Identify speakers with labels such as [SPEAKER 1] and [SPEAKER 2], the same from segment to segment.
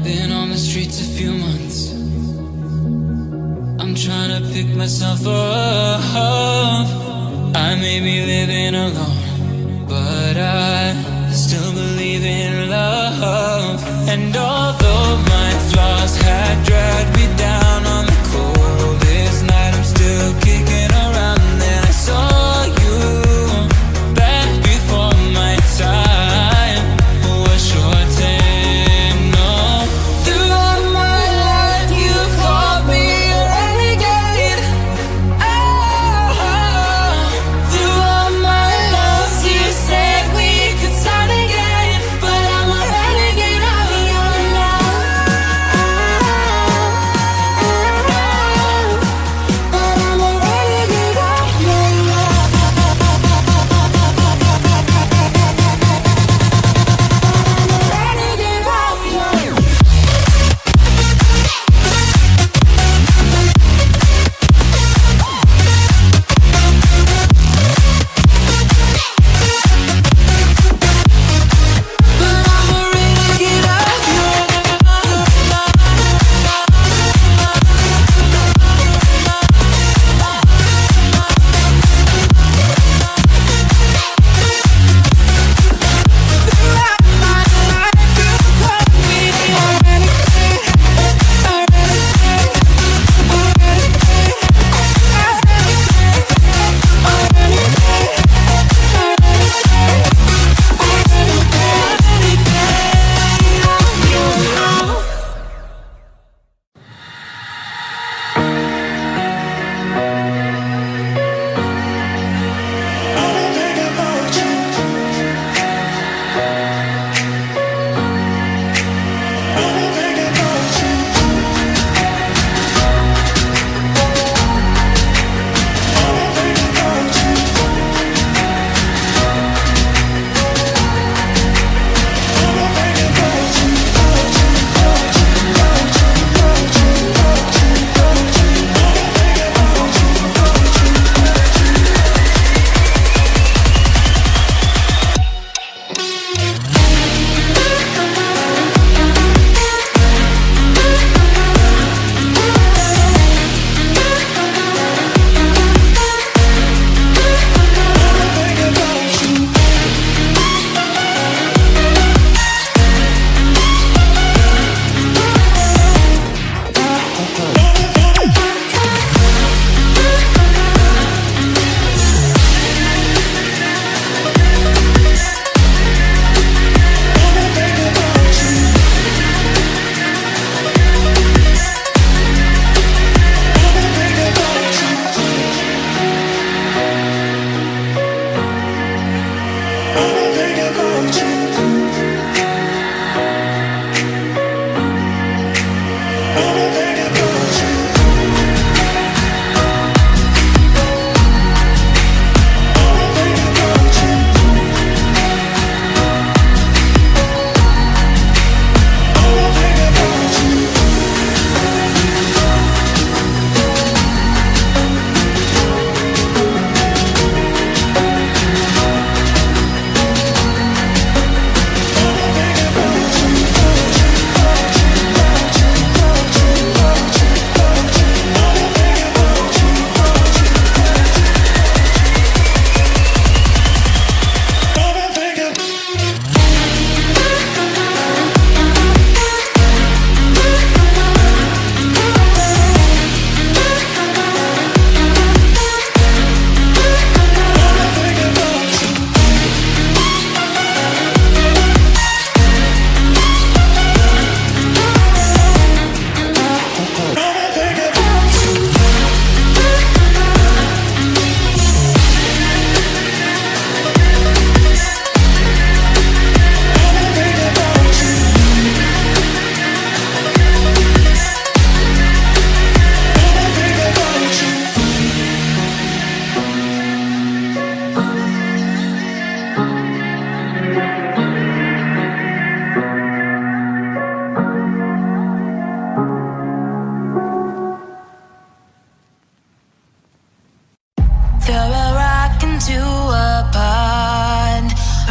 [SPEAKER 1] Been on the streets a few months. I'm trying to pick myself up. I may be living alone, but I still believe in love. And although my flaws had dragged me down on the coldest night, I'm still kicking around. And then I saw you back before my time was shortened. No, throughout my life you called me a renegade. Oh, throughout my loves you said we could start again, but I'm a renegade of your love. But I'm a renegade of your love. Renegade of your love. But I'm a renegade of your Throughout my life you called me a renegade, a renegade, a renegade, a renegade,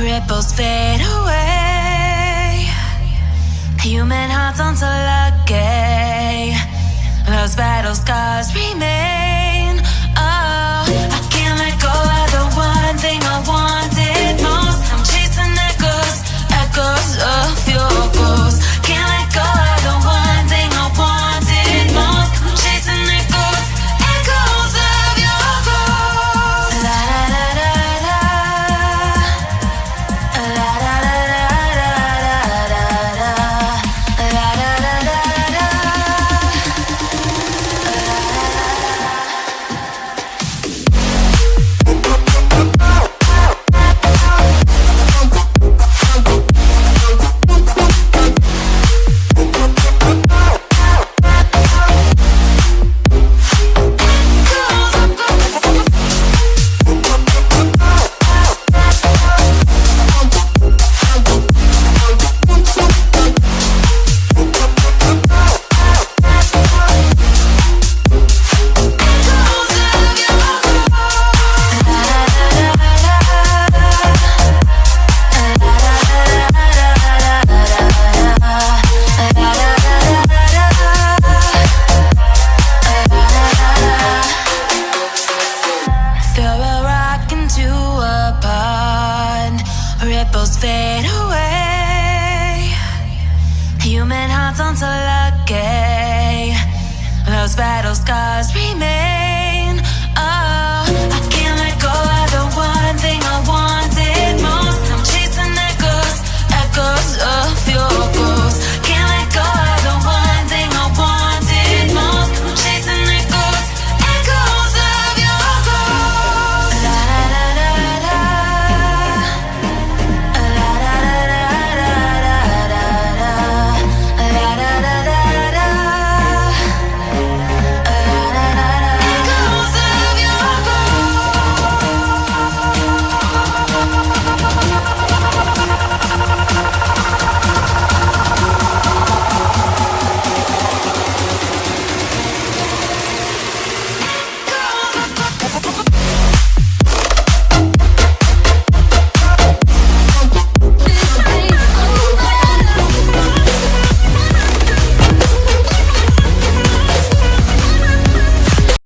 [SPEAKER 1] ripples fade away. You Human hearts aren't so lucky. Those battle scars remain. Oh, I can't let go of the one thing I wanted most. I'm chasing echoes of your ghost. Can't let go of the one thing I wanted most. I'm chasing echoes of your ghost. La da da da da. La da da da da da da. La da da da da. Ripples fade away. Human hearts aren't so lucky. Those battle scars remain.